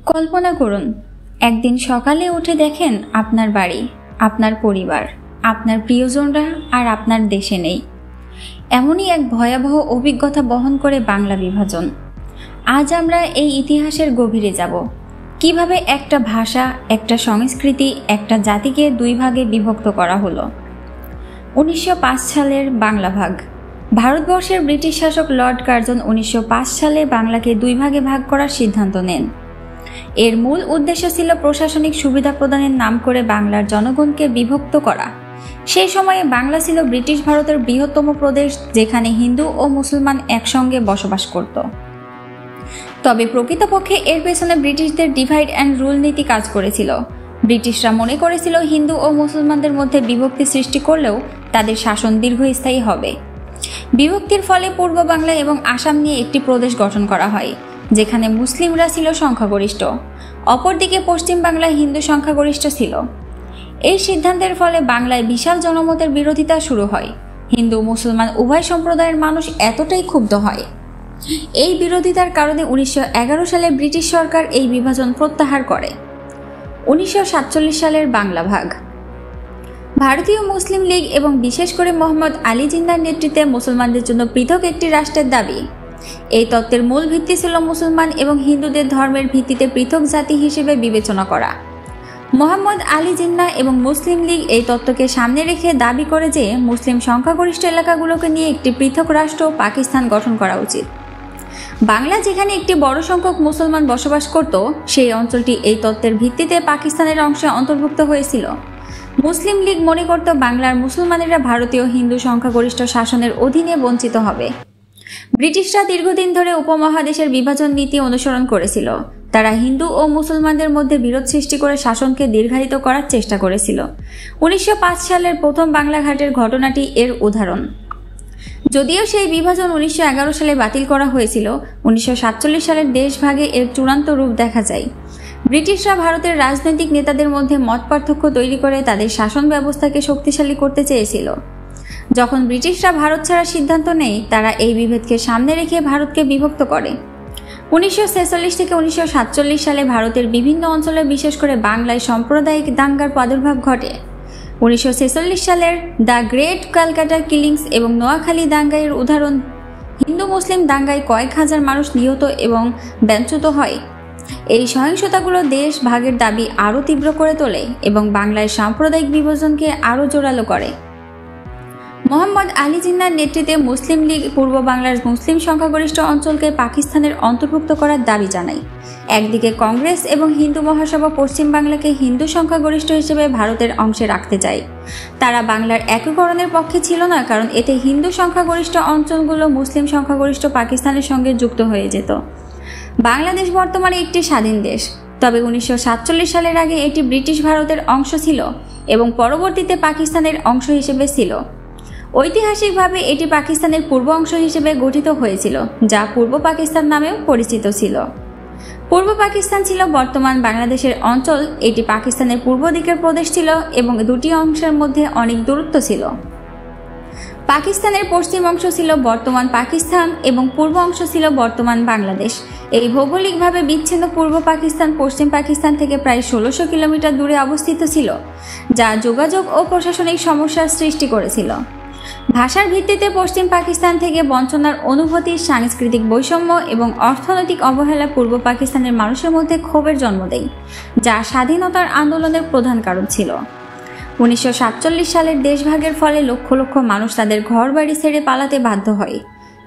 কল্পনা করুন, একদিন সকালে উঠে দেখেন আপনার বাড়ি, আপনার পরিবার, আপনার প্রিয়জনরা আর আপনার দেশে নেই। এমনই এক ভয়াবহ অভিজ্ঞতা বহন করে বাংলা বিভাজন। আজ আমরা এই ইতিহাসের গভীরে যাব, কিভাবে একটা ভাষা, একটা সংস্কৃতি, একটা জাতিকে দুই ভাগে বিভক্ত করা হলো। 1905 সালের বাংলা ভাগ। ভারতবর্ষের ব্রিটিশ শাসক লর্ড কার্জন 1905 সালে বাংলাকে দুই ভাগে ভাগ করার সিদ্ধান্ত নেন। এর মূল উদ্দেশ্য ছিল প্রশাসনিক সুবিধা প্রদানের নাম করে বাংলার জনগণকে বিভক্ত করা। সেই সময়ে বাংলা ছিল ব্রিটিশ ভারতের বৃহত্তম প্রদেশ, যেখানে হিন্দু ও মুসলমান একসঙ্গে বসবাস করত। তবে প্রকৃতপক্ষে এর পেছনে ব্রিটিশদের ডিভাইড অ্যান্ড রুল নীতি কাজ করেছিল। ব্রিটিশরা মনে করেছিল হিন্দু ও মুসলমানদের মধ্যে বিভক্তি সৃষ্টি করলেও তাদের শাসন দীর্ঘস্থায়ী হবে। বিভক্তির ফলে পূর্ব বাংলা এবং আসাম নিয়ে একটি প্রদেশ গঠন করা হয়, যেখানে মুসলিমরা ছিল সংখ্যাগরিষ্ঠ। অপরদিকে পশ্চিম বাংলায় হিন্দু সংখ্যাগরিষ্ঠ ছিল। এই সিদ্ধান্তের ফলে বাংলায় বিশাল জনমতের বিরোধিতা শুরু হয়। হিন্দু মুসলমান উভয় সম্প্রদায়ের মানুষ এতটাই ক্ষুব্ধ হয়। এই বিরোধিতার কারণে 1911 সালে ব্রিটিশ সরকার এই বিভাজন প্রত্যাহার করে। 1947 সালের বাংলা ভাগ। ভারতীয় মুসলিম লীগ এবং বিশেষ করে মোহাম্মদ আলী জিন্নাহর নেতৃত্বে মুসলমানদের জন্য পৃথক একটি রাষ্ট্রের দাবি। এই তত্ত্বের মূল ভিত্তি ছিল মুসলমান এবং হিন্দুদের ধর্মের ভিত্তিতে পৃথক জাতি হিসেবে বিবেচনা করা। মোহাম্মদ আলী জিন্নাহ এবং মুসলিম লীগ এই তত্ত্বকে সামনে রেখে দাবি করে যে মুসলিম সংখ্যাগরিষ্ঠ এলাকাগুলোকে নিয়ে একটি পৃথক রাষ্ট্র পাকিস্তান গঠন করা উচিত। বাংলা যেখানে একটি বড় সংখ্যক মুসলমান বসবাস করত, সেই অঞ্চলটি এই তত্ত্বের ভিত্তিতে পাকিস্তানের অংশে অন্তর্ভুক্ত হয়েছিল। মুসলিম লীগ মনে করত বাংলার মুসলমানেরা ভারতীয় হিন্দু সংখ্যাগরিষ্ঠ শাসনের অধীনে বঞ্চিত হবে। ব্রিটিশরা দীর্ঘদিন ধরে উপমহাদেশের বিভাজন নীতি অনুসরণ করেছিল। তারা হিন্দু ও মুসলমানদের মধ্যে বিরোধ সৃষ্টি করে শাসনকে দীর্ঘায়িত করার চেষ্টা করেছিল। 1905 সালের প্রথম বাংলা ঘাটের ঘটনাটি এর উদাহরণ। যদিও সেই বিভাজন 1911 সালে বাতিল করা হয়েছিল, 1947 সালের দেশভাগে এর চূড়ান্ত রূপ দেখা যায়। ব্রিটিশরা ভারতের রাজনৈতিক নেতাদের মধ্যে মতপার্থক্য তৈরি করে তাদের শাসন ব্যবস্থাকে শক্তিশালী করতে চেয়েছিল। যখন ব্রিটিশরা ভারত ছাড়ার সিদ্ধান্ত নেয়, তারা এই বিভেদকে সামনে রেখে ভারতকে বিভক্ত করে। 1946 থেকে 1947 সালে ভারতের বিভিন্ন অঞ্চলে, বিশেষ করে বাংলায় সাম্প্রদায়িক দাঙ্গার প্রাদুর্ভাব ঘটে। 1946 সালের দ্য গ্রেট ক্যালকাটা কিলিংস এবং নোয়াখালী দাঙ্গার উদাহরণ। হিন্দু মুসলিম দাঙ্গায় কয়েক হাজার মানুষ নিহত এবং ব্যঞ্চ্যুত হয়। এই সহিংসতাগুলো দেশ ভাগের দাবি আরও তীব্র করে তোলে এবং বাংলায় সাম্প্রদায়িক বিভাজনকে আরও জোরালো করে। মোহাম্মদ আলী জিন্নাহর নেতৃত্বে মুসলিম লীগ পূর্ব বাংলার মুসলিম সংখ্যাগরিষ্ঠ অঞ্চলকে পাকিস্তানের অন্তর্ভুক্ত করার দাবি জানায়। একদিকে কংগ্রেস এবং হিন্দু মহাসভা পশ্চিম বাংলাকে হিন্দু সংখ্যাগরিষ্ঠ হিসেবে ভারতের অংশে রাখতে চায়। তারা বাংলার একীকরণের পক্ষে ছিল না, কারণ এতে হিন্দু সংখ্যাগরিষ্ঠ অঞ্চলগুলো মুসলিম সংখ্যাগরিষ্ঠ পাকিস্তানের সঙ্গে যুক্ত হয়ে যেত। বাংলাদেশ বর্তমানে একটি স্বাধীন দেশ, তবে 1947 সালের আগে এটি ব্রিটিশ ভারতের অংশ ছিল এবং পরবর্তীতে পাকিস্তানের অংশ হিসেবে ছিল। ঐতিহাসিকভাবে এটি পাকিস্তানের পূর্ব অংশ হিসেবে গঠিত হয়েছিল, যা পূর্ব পাকিস্তান নামেও পরিচিত ছিল। পূর্ব পাকিস্তান ছিল বর্তমান বাংলাদেশের অঞ্চল। এটি পাকিস্তানের পূর্ব দিকের প্রদেশ ছিল এবং দুটি অংশের মধ্যে অনেক দূরত্ব ছিল। পাকিস্তানের পশ্চিম অংশ ছিল বর্তমান পাকিস্তান এবং পূর্ব অংশ ছিল বর্তমান বাংলাদেশ। এই ভৌগোলিকভাবে বিচ্ছিন্ন পূর্ব পাকিস্তান পশ্চিম পাকিস্তান থেকে প্রায় 1600 কিলোমিটার দূরে অবস্থিত ছিল, যা যোগাযোগ ও প্রশাসনিক সমস্যার সৃষ্টি করেছিল। ভাষার ভিত্তিতে পশ্চিম পাকিস্তান থেকে বঞ্চনার অনুভূতি, সাংস্কৃতিক বৈষম্য এবং অর্থনৈতিক অবহেলা পূর্ব পাকিস্তানের মানুষের মধ্যে ক্ষোভের জন্ম দেয়, যা স্বাধীনতার আন্দোলনের প্রধান কারণ ছিল। 1947 সালের দেশভাগের ফলে লক্ষ লক্ষ মানুষ তাদের ঘরবাড়ি ছেড়ে পালাতে বাধ্য হয়।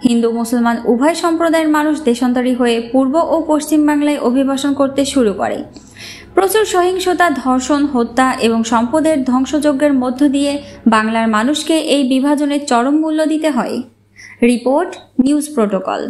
হিন্দু মুসলমান উভয় সম্প্রদায়ের মানুষ দেশান্তরী হয়ে পূর্ব ও পশ্চিম বাংলায় অভিবাসন করতে শুরু করে। প্রচুর সহিংসতা, ধর্ষণ, হত্যা এবং সম্পদের ধ্বংসযজ্ঞের মধ্য দিয়ে বাংলার মানুষকে এই বিভাজনের চরম মূল্য দিতে হয়। Report news protocol.